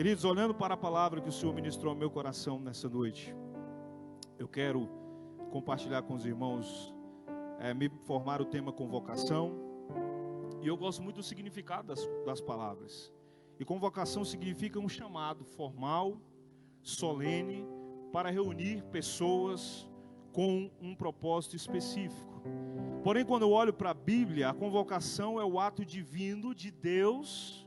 Queridos, olhando para a palavra que o Senhor ministrou ao meu coração nessa noite, eu quero compartilhar com os irmãos, me informar o tema convocação. E eu gosto muito do significado das palavras. E convocação significa um chamado formal, solene, para reunir pessoas com um propósito específico. Porém, quando eu olho para a Bíblia, a convocação é o ato divino de Deus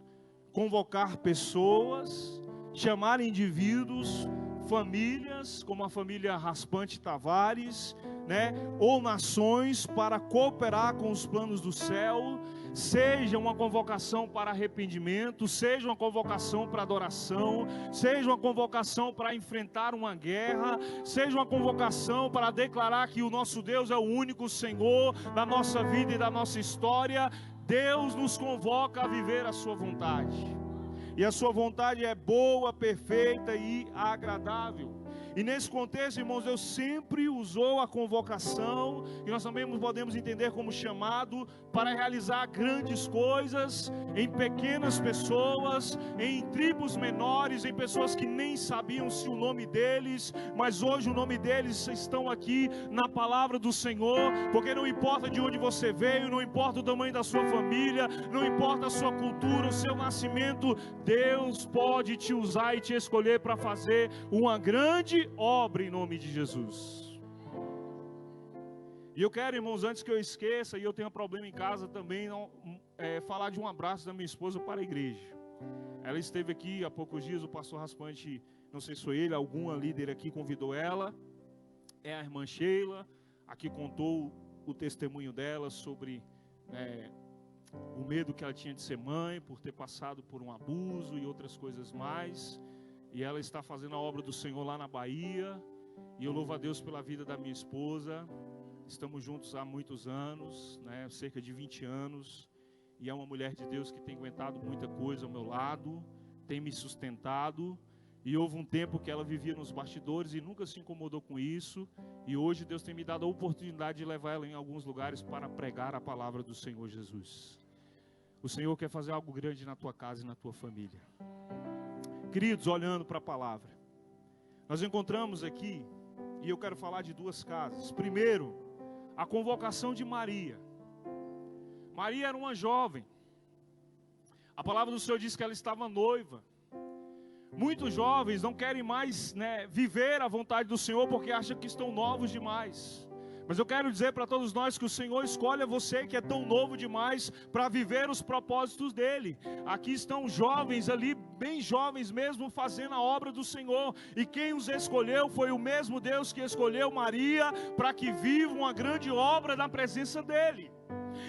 convocar pessoas, chamar indivíduos, famílias, como a família Raspante Tavares, ou nações, para cooperar com os planos do céu. Seja uma convocação para arrependimento, seja uma convocação para adoração, seja uma convocação para enfrentar uma guerra, seja uma convocação para declarar que o nosso Deus é o único Senhor da nossa vida e da nossa história. Deus nos convoca a viver a sua vontade. E a sua vontade é boa, perfeita e agradável. E nesse contexto, irmãos, Deus sempre usou a convocação, e nós também podemos entender como chamado, para realizar grandes coisas em pequenas pessoas, em tribos menores, em pessoas que nem sabiam se o nome deles, mas hoje o nome deles estão aqui na palavra do Senhor, porque não importa de onde você veio, não importa o tamanho da sua família, não importa a sua cultura, o seu nascimento, Deus pode te usar e te escolher para fazer uma grande obra em nome de Jesus. E eu quero, irmãos, antes que eu esqueça, e eu tenho um problema em casa também, falar de um abraço da minha esposa para a igreja. Ela esteve aqui há poucos dias, o pastor Raspante, não sei se foi ele, alguma líder aqui convidou ela, é a irmã Sheila, aqui contou o testemunho dela sobre o medo que ela tinha de ser mãe, por ter passado por um abuso e outras coisas mais. E ela está fazendo a obra do Senhor lá na Bahia. E eu louvo a Deus pela vida da minha esposa. Estamos juntos há muitos anos, cerca de 20 anos. E é uma mulher de Deus que tem aguentado muita coisa ao meu lado, tem me sustentado. E houve um tempo que ela vivia nos bastidores e nunca se incomodou com isso. E hoje Deus tem me dado a oportunidade de levar ela em alguns lugares para pregar a palavra do Senhor Jesus. O Senhor quer fazer algo grande na tua casa e na tua família. Queridos, olhando para a palavra, nós encontramos aqui, e eu quero falar de duas casas. Primeiro, a convocação de Maria. Maria era uma jovem. A palavra do Senhor diz que ela estava noiva. Muitos jovens não querem mais viver a vontade do Senhor porque acham que estão novos demais. Mas eu quero dizer para todos nós que o Senhor escolhe você que é tão novo demais para viver os propósitos dEle. Aqui estão jovens ali, bem jovens mesmo, fazendo a obra do Senhor. E quem os escolheu foi o mesmo Deus que escolheu Maria para que viva uma grande obra na presença dEle.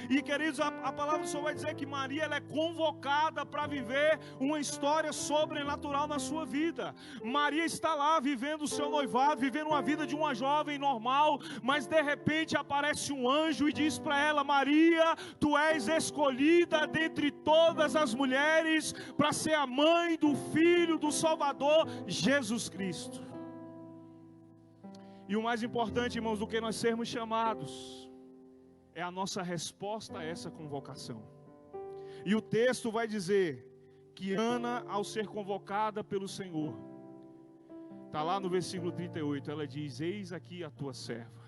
E queridos, a palavra do Senhor vai dizer que Maria ela é convocada para viver uma história sobrenatural na sua vida. Maria está lá vivendo o seu noivado, vivendo uma vida de uma jovem normal, mas de repente aparece um anjo e diz para ela: Maria, tu és escolhida dentre todas as mulheres para ser a mãe do Filho do Salvador, Jesus Cristo. E o mais importante, irmãos, do que nós sermos chamados é a nossa resposta a essa convocação. E o texto vai dizer que Ana, ao ser convocada pelo Senhor, está lá no versículo 38, ela diz: eis aqui a tua serva,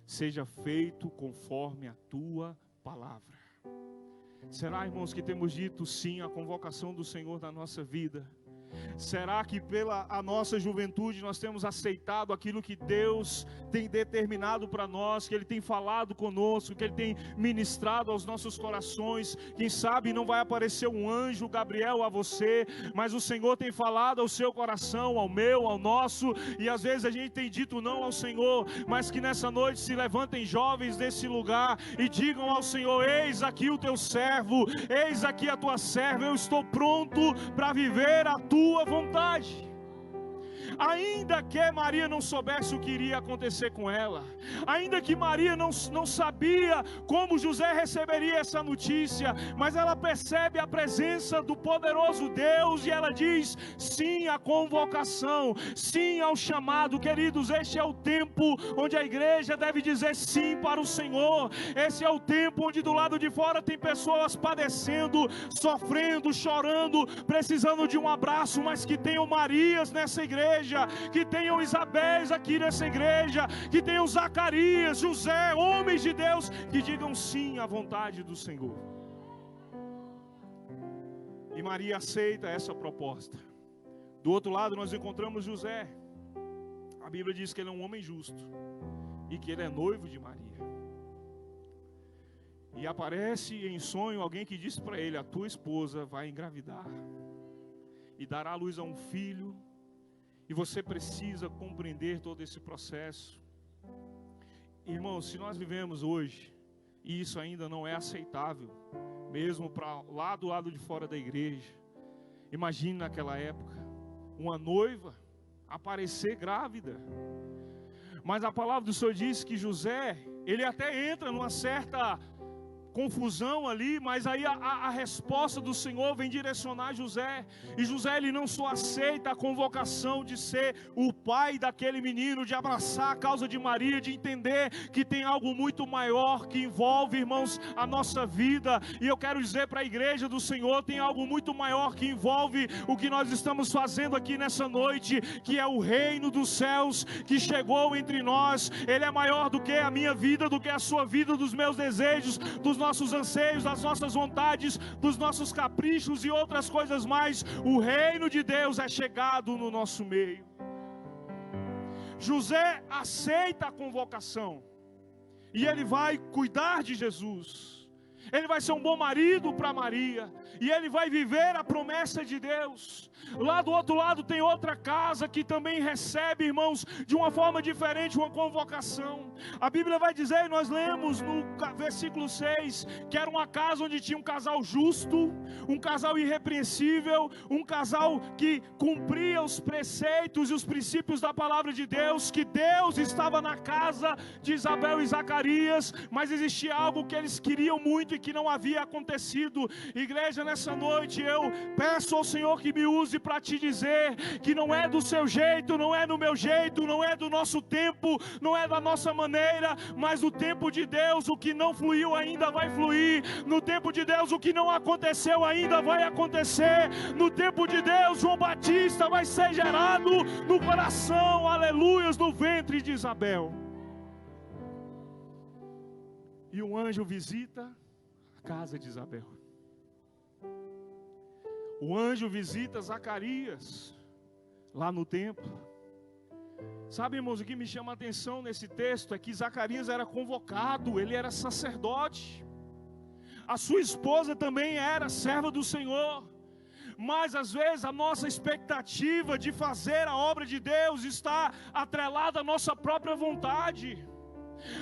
seja feito conforme a tua palavra. Será, irmãos, que temos dito sim à convocação do Senhor na nossa vida? Será que pela a nossa juventude nós temos aceitado aquilo que Deus tem determinado para nós, que Ele tem falado conosco, que Ele tem ministrado aos nossos corações? Quem sabe não vai aparecer um anjo, Gabriel, a você, mas o Senhor tem falado ao seu coração, ao meu, ao nosso, e às vezes a gente tem dito não ao Senhor, mas que nessa noite se levantem jovens desse lugar e digam ao Senhor: eis aqui o teu servo, eis aqui a tua serva, eu estou pronto para viver a tua vontade. Ainda que Maria não soubesse o que iria acontecer com ela, ainda que Maria não sabia como José receberia essa notícia, mas ela percebe a presença do poderoso Deus e ela diz sim à convocação, sim ao chamado. Queridos, este é o tempo onde a igreja deve dizer sim para o Senhor. Esse é o tempo onde do lado de fora tem pessoas padecendo, sofrendo, chorando, precisando de um abraço, mas que tenham Marias nessa igreja, que tenham Isabéis aqui nessa igreja, que tenham Zacarias, José, homens de Deus, que digam sim à vontade do Senhor. E Maria aceita essa proposta. Do outro lado nós encontramos José. A Bíblia diz que ele é um homem justo e que ele é noivo de Maria. E aparece em sonho alguém que diz para ele: a tua esposa vai engravidar e dará à luz a um filho, e você precisa compreender todo esse processo. Irmãos, se nós vivemos hoje, e isso ainda não é aceitável, mesmo para lá do lado de fora da igreja, imagine naquela época, uma noiva aparecer grávida. Mas a palavra do Senhor diz que José, ele até entra numa certa confusão ali, mas aí a resposta do Senhor vem direcionar José, e José ele não só aceita a convocação de ser o pai daquele menino, de abraçar a causa de Maria, de entender que tem algo muito maior que envolve, irmãos, a nossa vida. E eu quero dizer para a igreja do Senhor, tem algo muito maior que envolve o que nós estamos fazendo aqui nessa noite, que é o reino dos céus que chegou entre nós. Ele é maior do que a minha vida, do que a sua vida, dos meus desejos, dos nossos anseios, das nossas vontades, dos nossos caprichos e outras coisas mais. O reino de Deus é chegado no nosso meio. José aceita a convocação e ele vai cuidar de Jesus. Ele vai ser um bom marido para Maria, e ele vai viver a promessa de Deus. Lá do outro lado tem outra casa que também recebe, irmãos, de uma forma diferente, uma convocação. A Bíblia vai dizer, nós lemos no versículo 6, que era uma casa onde tinha um casal justo, um casal irrepreensível, um casal que cumpria os preceitos e os princípios da palavra de Deus, que Deus estava na casa de Isabel e Zacarias, mas existia algo que eles queriam muito e que não havia acontecido. Igreja, nessa noite eu peço ao Senhor que me use para te dizer que não é do seu jeito, não é do meu jeito, não é do nosso tempo, não é da nossa maneira, mas no tempo de Deus o que não fluiu ainda vai fluir, no tempo de Deus o que não aconteceu ainda vai acontecer, no tempo de Deus João Batista vai ser gerado no coração, aleluias, no ventre de Isabel. E um anjo visita a casa de Isabel. O anjo visita Zacarias lá no templo. Sabe, irmãos, o que me chama a atenção nesse texto é que Zacarias era convocado, ele era sacerdote. A sua esposa também era serva do Senhor. Mas às vezes a nossa expectativa de fazer a obra de Deus está atrelada à nossa própria vontade.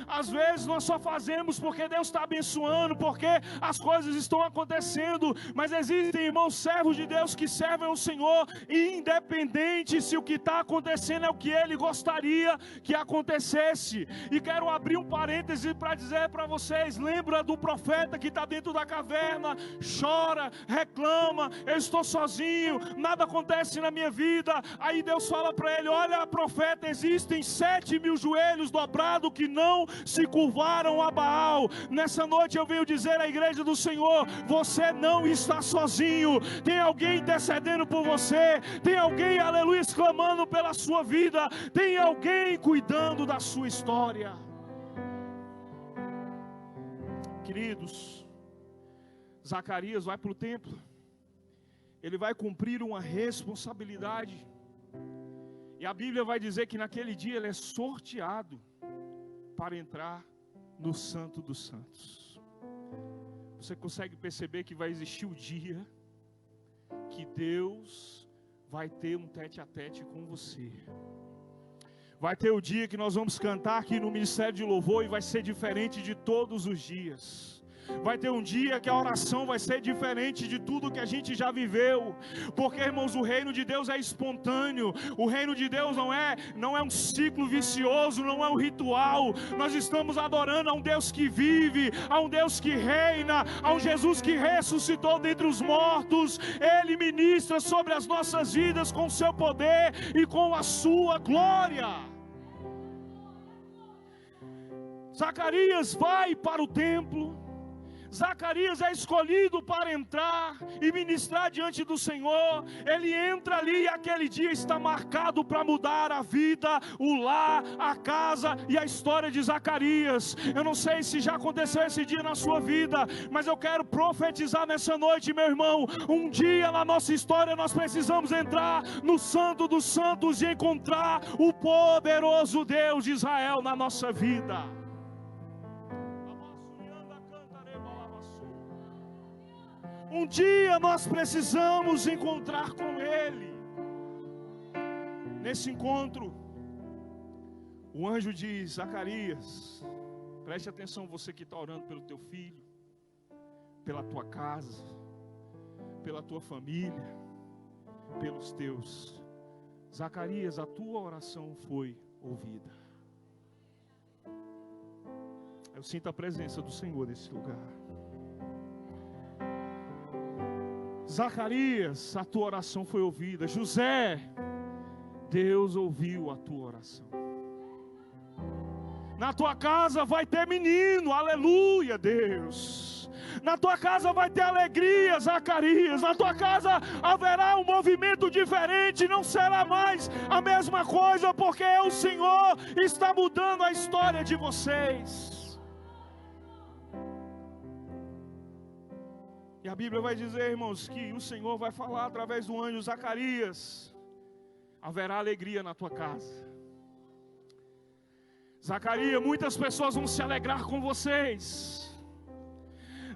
Às vezes nós só fazemos porque Deus está abençoando, porque as coisas estão acontecendo. Mas existem, irmãos, servos de Deus que servem ao Senhor, independente se o que está acontecendo é o que Ele gostaria que acontecesse. E quero abrir um parêntese para dizer para vocês: lembra do profeta que está dentro da caverna, chora, reclama, eu estou sozinho, nada acontece na minha vida. Aí Deus fala para ele: olha, profeta, existem 7.000 joelhos dobrados que não se curvaram a Baal. Nessa noite eu venho dizer à igreja do Senhor: você não está sozinho, tem alguém intercedendo por você, tem alguém, aleluia, clamando pela sua vida, tem alguém cuidando da sua história. Queridos, Zacarias vai para o templo, ele vai cumprir uma responsabilidade, e a Bíblia vai dizer que naquele dia ele é sorteado para entrar no Santo dos Santos. Você consegue perceber que vai existir o dia que Deus vai ter um tete-a-tete com você. Vai ter o dia que nós vamos cantar aqui no Ministério de Louvor e vai ser diferente de todos os dias. Vai ter um dia que a oração vai ser diferente de tudo que a gente já viveu. Porque, irmãos, o reino de Deus é espontâneo. O reino de Deus não é um ciclo vicioso, não é um ritual. Nós estamos adorando a um Deus que vive, a um Deus que reina, a um Jesus que ressuscitou dentre os mortos. Ele ministra sobre as nossas vidas com o seu poder e com a sua glória. Zacarias vai para o templo. Zacarias é escolhido para entrar e ministrar diante do Senhor. Ele entra ali e aquele dia está marcado para mudar a vida, o lar, a casa e a história de Zacarias. Eu não sei se já aconteceu esse dia na sua vida, mas eu quero profetizar nessa noite, meu irmão. Um dia na nossa história nós precisamos entrar no Santo dos Santos e encontrar o poderoso Deus de Israel na nossa vida. Um dia nós precisamos encontrar com Ele. Nesse encontro, o anjo diz: Zacarias, preste atenção, você que está orando pelo teu filho, pela tua casa, pela tua família, pelos teus. Zacarias, a tua oração foi ouvida. Eu sinto a presença do Senhor nesse lugar. Zacarias, a tua oração foi ouvida. José, Deus ouviu a tua oração. Na tua casa vai ter menino, aleluia, Deus. Na tua casa vai ter alegria, Zacarias. Na tua casa haverá um movimento diferente, não será mais a mesma coisa, porque o Senhor está mudando a história de vocês. E a Bíblia vai dizer, irmãos, que o Senhor vai falar através do anjo Zacarias: haverá alegria na tua casa. Zacarias, muitas pessoas vão se alegrar com vocês.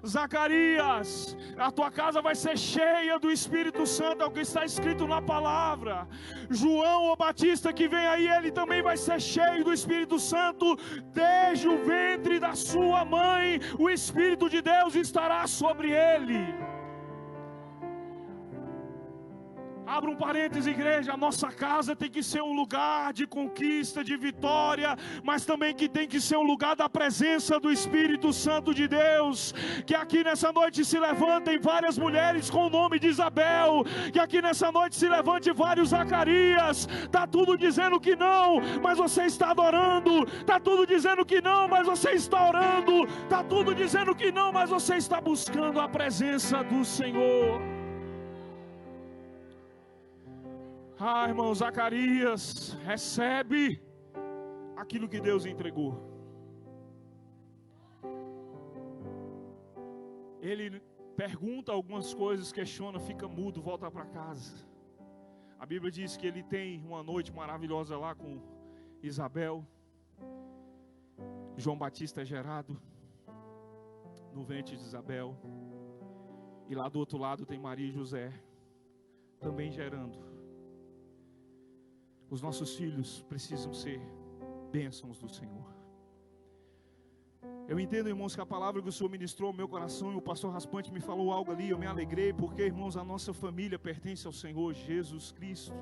Zacarias, a tua casa vai ser cheia do Espírito Santo, é o que está escrito na palavra. João, o Batista, que vem aí, ele também vai ser cheio do Espírito Santo. Desde o ventre da sua mãe, o Espírito de Deus estará sobre ele. Abra um parênteses, igreja. A nossa casa tem que ser um lugar de conquista, de vitória, mas também que tem que ser um lugar da presença do Espírito Santo de Deus. Que aqui nessa noite se levantem várias mulheres com o nome de Isabel. Que aqui nessa noite se levante vários Zacarias. Está tudo dizendo que não, mas você está adorando. Está tudo dizendo que não, mas você está orando. Está tudo dizendo que não, mas você está buscando a presença do Senhor. Ah, irmão, Zacarias recebe aquilo que Deus entregou. Ele pergunta algumas coisas, questiona, fica mudo, volta para casa. A Bíblia diz que ele tem uma noite maravilhosa lá com Isabel. João Batista é gerado no ventre de Isabel. E lá do outro lado tem Maria e José também gerando. Os nossos filhos precisam ser bênçãos do Senhor. Eu entendo, irmãos, que a palavra que o Senhor ministrou ao meu coração, e o pastor Raspante me falou algo ali, eu me alegrei, porque, irmãos, a nossa família pertence ao Senhor Jesus Cristo.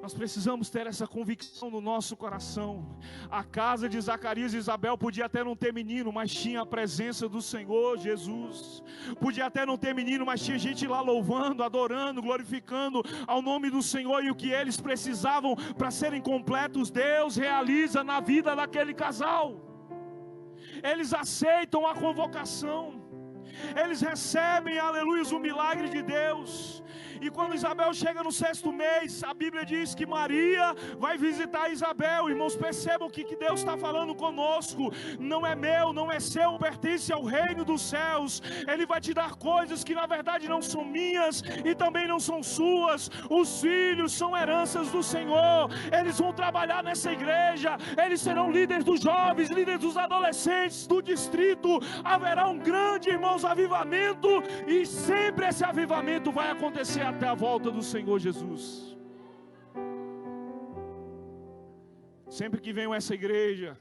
Nós precisamos ter essa convicção no nosso coração. A casa de Zacarias e Isabel podia até não ter menino, mas tinha a presença do Senhor Jesus. Podia até não ter menino, mas tinha gente lá louvando, adorando, glorificando ao nome do Senhor. E o que eles precisavam para serem completos, Deus realiza na vida daquele casal. Eles aceitam a convocação. Eles recebem, aleluia, o milagre de Deus. E quando Isabel chega no 6º mês, a Bíblia diz que Maria vai visitar Isabel. Irmãos, percebam o que Deus está falando conosco. Não é meu, não é seu, pertence ao reino dos céus. Ele vai te dar coisas que na verdade não são minhas e também não são suas. Os filhos são heranças do Senhor. Eles vão trabalhar nessa igreja. Eles serão líderes dos jovens, líderes dos adolescentes, do distrito. Haverá um grande, irmãos, avivamento. E sempre esse avivamento vai acontecer até a volta do Senhor Jesus. Sempre que venho a essa igreja,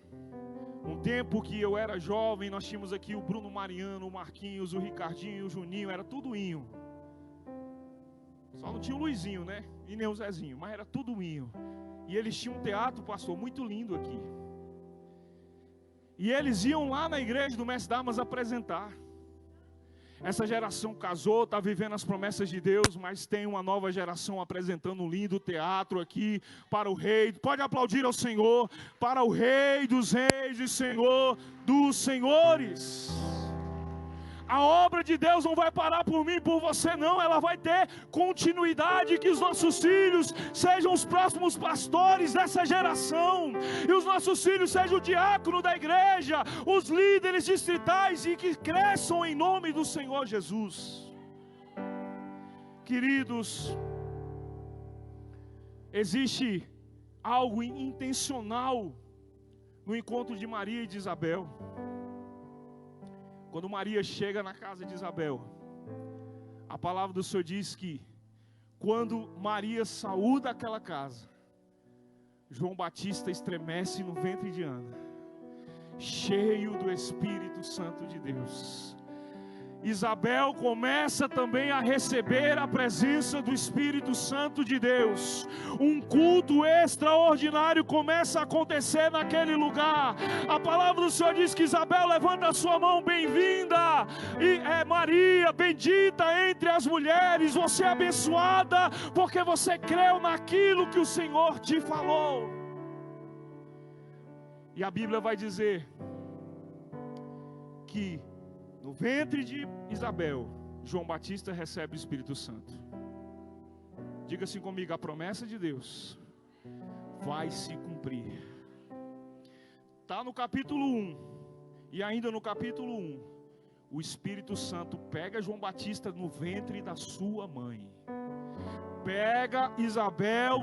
Um tempo que eu era jovem, nós tínhamos aqui o Bruno Mariano, o Marquinhos, o Ricardinho, o Juninho, era tudo inho. Só não tinha o Luizinho, né? E nem o Zezinho, mas era tudo inho. E eles tinham um teatro, pastor, muito lindo aqui. E eles iam lá na igreja do Mestre Damas apresentar. Essa geração casou, está vivendo as promessas de Deus, mas tem uma nova geração apresentando um lindo teatro aqui para o Rei. Pode aplaudir ao Senhor, para o Rei dos Reis e Senhor dos Senhores. A obra de Deus não vai parar por mim e por você não, ela vai ter continuidade, que os nossos filhos sejam os próximos pastores dessa geração, e os nossos filhos sejam o diácono da igreja, os líderes distritais, e que cresçam em nome do Senhor Jesus. Queridos, existe algo intencional no encontro de Maria e de Isabel. Quando Maria chega na casa de Isabel, a palavra do Senhor diz que quando Maria saúda aquela casa, João Batista estremece no ventre de Ana, cheio do Espírito Santo de Deus. Isabel começa também a receber a presença do Espírito Santo de Deus. Um culto extraordinário começa a acontecer naquele lugar. A palavra do Senhor diz que Isabel levanta a sua mão, bem-vinda, e Maria, bendita entre as mulheres, você é abençoada, porque você creu naquilo que o Senhor te falou. E a Bíblia vai dizer que no ventre de Isabel, João Batista recebe o Espírito Santo. Diga assim comigo: a promessa de Deus vai se cumprir. Está no capítulo 1. E ainda no capítulo 1, o Espírito Santo pega João Batista no ventre da sua mãe. Pega Isabel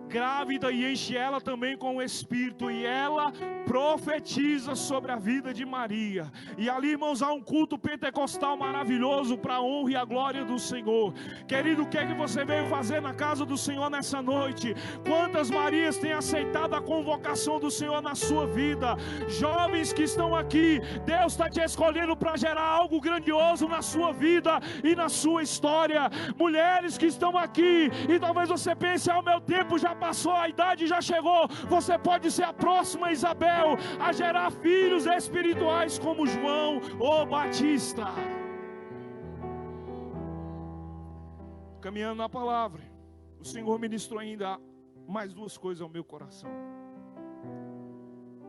grávida e enche ela também com o Espírito, e ela profetiza sobre a vida de Maria. E ali, irmãos, há um culto pentecostal maravilhoso para a honra e a glória do Senhor. Querido, o que é que você veio fazer na casa do Senhor nessa noite? Quantas Marias têm aceitado a convocação do Senhor na sua vida? Jovens que estão aqui, Deus está te escolhendo para gerar algo grandioso na sua vida e na sua história. Mulheres que estão aqui, e talvez você pense: o meu tempo já passou, a idade já chegou. Você pode ser a próxima Isabel a gerar filhos espirituais como João o Batista. Caminhando na palavra, o Senhor ministrou ainda mais duas coisas ao meu coração.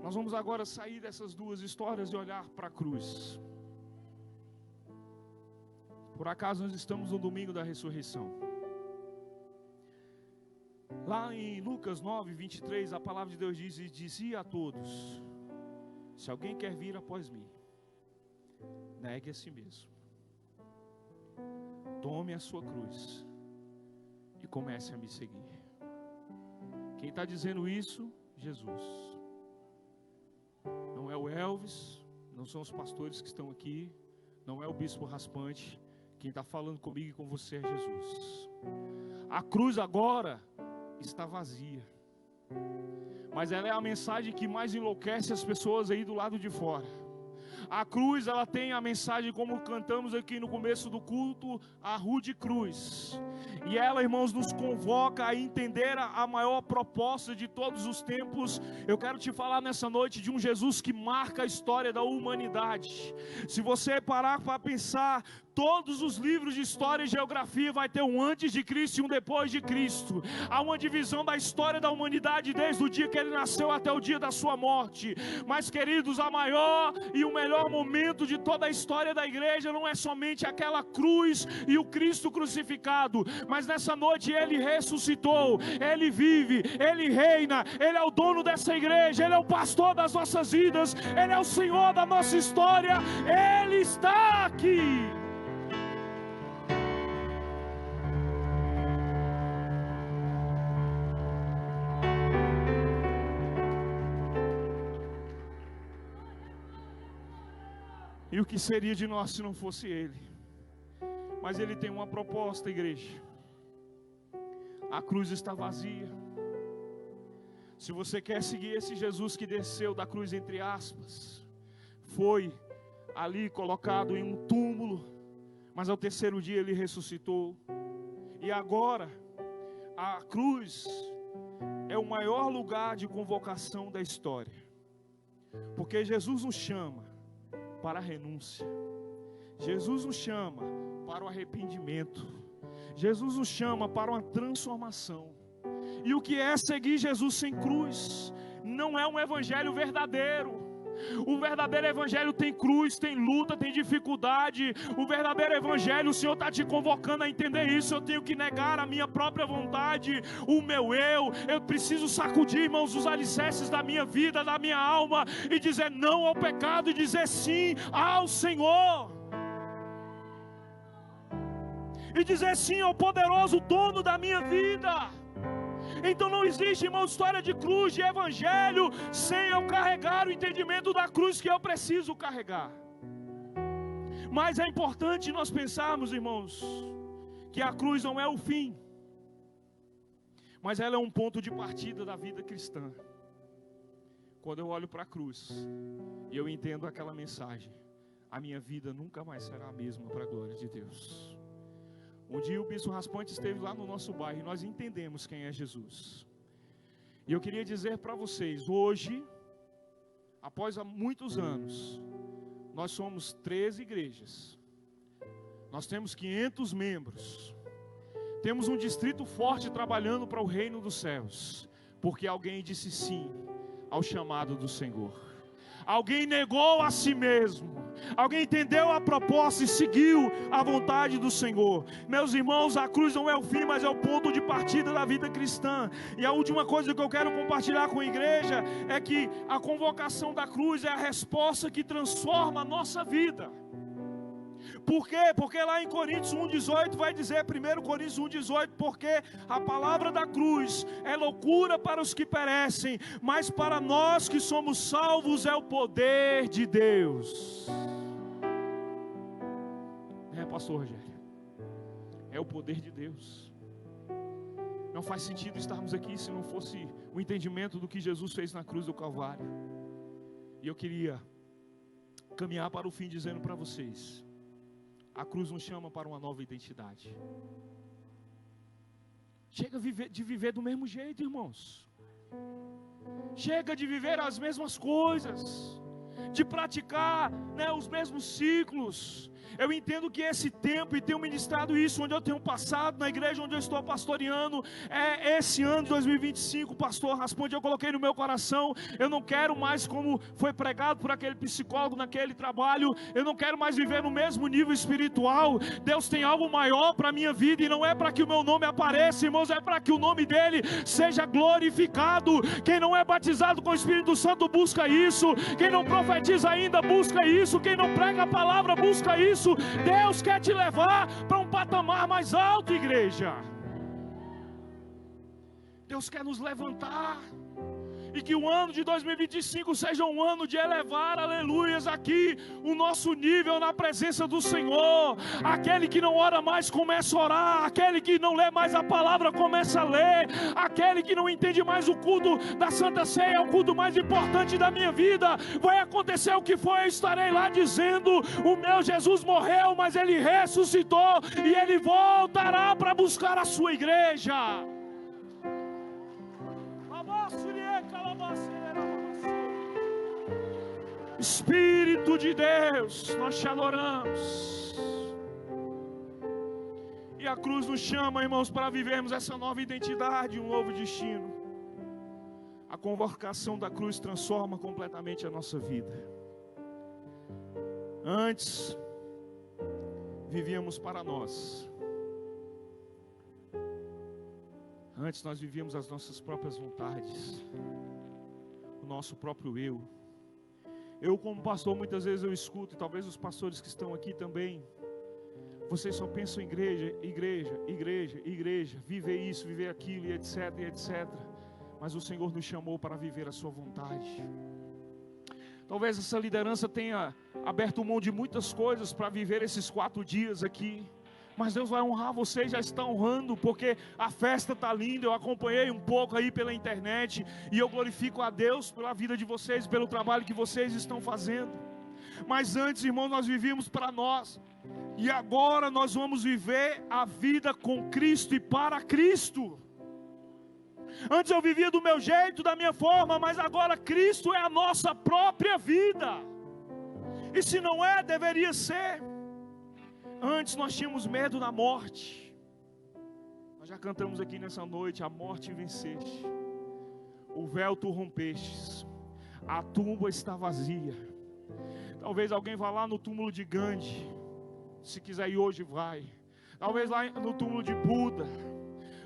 Nós vamos agora sair dessas duas histórias e olhar para a cruz. Por acaso nós estamos no domingo da ressurreição. Lá em Lucas 9, 23, a palavra de Deus diz: e dizia a todos: se alguém quer vir após mim, negue a si mesmo, tome a sua cruz e comece a me seguir. Quem está dizendo isso? Jesus. Não é o Elvis, não são os pastores que estão aqui, não é o bispo raspante. Quem está falando comigo e com você é Jesus. A cruz agora está vazia, mas ela é a mensagem que mais enlouquece as pessoas aí do lado de fora. A cruz, ela tem a mensagem, como cantamos aqui no começo do culto, a rude cruz. E ela, irmãos, nos convoca a entender a maior proposta de todos os tempos. Eu quero te falar nessa noite de um Jesus que marca a história da humanidade. Se você parar para pensar, todos os livros de história e geografia vai ter um antes de Cristo e um depois de Cristo. Há uma divisão da história da humanidade desde o dia que ele nasceu até o dia da sua morte. Mas, queridos, a maior e o melhor momento de toda a história da igreja não é somente aquela cruz e o Cristo crucificado, mas nessa noite ele ressuscitou, ele vive, ele reina, ele é o dono dessa igreja, ele é o pastor das nossas vidas, ele é o Senhor da nossa história, ele está aqui. E o que seria de nós se não fosse Ele? Mas Ele tem uma proposta, igreja. A cruz está vazia. Se você quer seguir esse Jesus que desceu da cruz, entre aspas, foi ali colocado em um túmulo, mas ao terceiro dia ele ressuscitou. E agora, a cruz é o maior lugar de convocação da história. Porque Jesus nos chama para a renúncia. Jesus nos chama para o arrependimento. Jesus nos chama para uma transformação. E o que é seguir Jesus sem cruz? Não é um evangelho verdadeiro. O verdadeiro evangelho tem cruz, tem luta, tem dificuldade. O verdadeiro evangelho, o Senhor está te convocando a entender isso. Eu tenho que negar a minha própria vontade, o meu eu preciso sacudir, irmãos, os alicerces da minha vida, da minha alma, e dizer não ao pecado, e dizer sim ao Senhor, e dizer sim ao poderoso dono da minha vida. Então não existe, irmão, história de cruz, de evangelho, sem eu carregar o entendimento da cruz que eu preciso carregar. Mas é importante nós pensarmos, irmãos, que a cruz não é o fim, mas ela é um ponto de partida da vida cristã. Quando eu olho para a cruz e eu entendo aquela mensagem, a minha vida nunca mais será a mesma para a glória de Deus. Um dia o Bispo Raspante esteve lá no nosso bairro e nós entendemos quem é Jesus. E eu queria dizer para vocês, hoje, após muitos anos, nós somos 13 igrejas. Nós temos 500 membros. Temos um distrito forte trabalhando para o reino dos céus. Porque alguém disse sim ao chamado do Senhor. Alguém negou a si mesmo. Alguém entendeu a proposta e seguiu a vontade do Senhor. Meus irmãos, a cruz não é o fim, mas é o ponto de partida da vida cristã. E a última coisa que eu quero compartilhar com a igreja é que a convocação da cruz é a resposta que transforma a nossa vida. Por quê? Porque lá em Coríntios 1,18 vai dizer, 1 Coríntios 1,18, porque a palavra da cruz é loucura para os que perecem, mas para nós que somos salvos é o poder de Deus. Pastor Rogério, é o poder de Deus. Não faz sentido estarmos aqui se não fosse o entendimento do que Jesus fez na cruz do Calvário. E eu queria caminhar para o fim dizendo para vocês, a cruz nos chama para uma nova identidade. Chega de viver do mesmo jeito, irmãos. Chega de viver as mesmas coisas, de praticar, os mesmos ciclos. Eu entendo que esse tempo, e tenho ministrado isso, onde eu tenho passado, na igreja onde eu estou pastoreando, esse ano de 2025, pastor Raspante, eu coloquei no meu coração, eu não quero mais, como foi pregado por aquele psicólogo naquele trabalho, eu não quero mais viver no mesmo nível espiritual. Deus tem algo maior para a minha vida, e não é para que o meu nome apareça, irmãos, é para que o nome dele seja glorificado. Quem não é batizado com o Espírito Santo busca isso, quem não profetiza ainda busca isso, quem não prega a palavra busca isso. Deus quer te levar para um patamar mais alto, igreja. Deus quer nos levantar. E que o ano de 2025 seja um ano de elevar, aleluias, aqui o nosso nível na presença do Senhor. Aquele que não ora mais começa a orar. Aquele que não lê mais a palavra começa a ler. Aquele que não entende mais o culto da Santa Ceia é o culto mais importante da minha vida. Vai acontecer o que foi, eu estarei lá dizendo: o meu Jesus morreu, mas ele ressuscitou e ele voltará para buscar a sua igreja. Espírito de Deus, nós te adoramos. E a cruz nos chama, irmãos, para vivermos essa nova identidade, um novo destino. A convocação da cruz transforma completamente a nossa vida. Antes, vivíamos para nós. Antes nós vivíamos as nossas próprias vontades, o nosso próprio eu. Eu, como pastor, muitas vezes eu escuto, e talvez os pastores que estão aqui também, vocês só pensam em igreja, igreja, igreja, igreja, viver isso, viver aquilo, e etc, e etc. Mas o Senhor nos chamou para viver a sua vontade. Talvez essa liderança tenha aberto mão de muitas coisas para viver esses 4 dias aqui. Mas Deus vai honrar vocês, já está honrando, porque a festa está linda. Eu acompanhei um pouco aí pela internet, e eu glorifico a Deus pela vida de vocês, pelo trabalho que vocês estão fazendo. Mas antes, irmãos, nós vivíamos para nós, e agora nós vamos viver a vida com Cristo e para Cristo. Antes eu vivia do meu jeito, da minha forma, mas agora Cristo é a nossa própria vida. E se não é, deveria ser. Antes nós tínhamos medo da morte. Nós já cantamos aqui nessa noite: a morte venceste, o véu tu rompestes, a tumba está vazia. Talvez alguém vá lá no túmulo de Gandhi, se quiser ir hoje vai. Talvez lá no túmulo de Buda,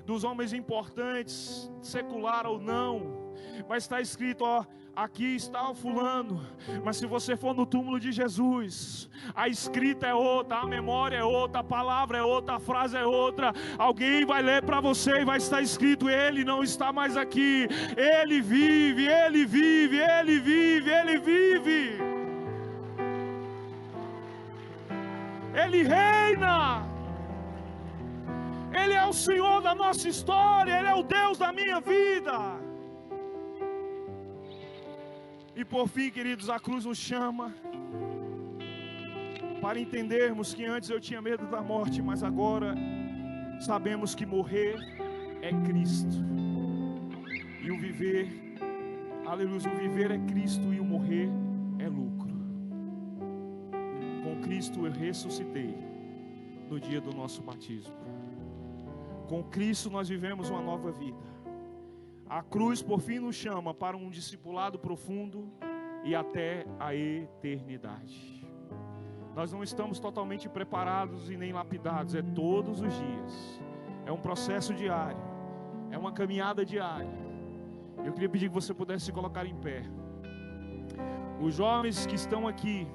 dos homens importantes, secular ou não, vai estar escrito: ó, aqui está o fulano. Mas se você for no túmulo de Jesus, a escrita é outra, a memória é outra, a palavra é outra, a frase é outra. Alguém vai ler para você e vai estar escrito: ele não está mais aqui, ele vive, ele vive, ele vive, ele vive, ele reina. Ele é o Senhor da nossa história, Ele é o Deus da minha vida. E por fim, queridos, a cruz nos chama para entendermos que antes eu tinha medo da morte, mas agora sabemos que morrer é Cristo. E o viver, aleluia, o viver é Cristo e o morrer é lucro. Com Cristo eu ressuscitei no dia do nosso batismo. Com Cristo nós vivemos uma nova vida. A cruz por fim nos chama para um discipulado profundo e até a eternidade. Nós não estamos totalmente preparados e nem lapidados, é todos os dias. É um processo diário, é uma caminhada diária. Eu queria pedir que você pudesse se colocar em pé. Os jovens que estão aqui,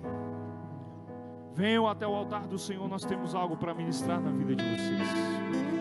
venham até o altar do Senhor, nós temos algo para ministrar na vida de vocês.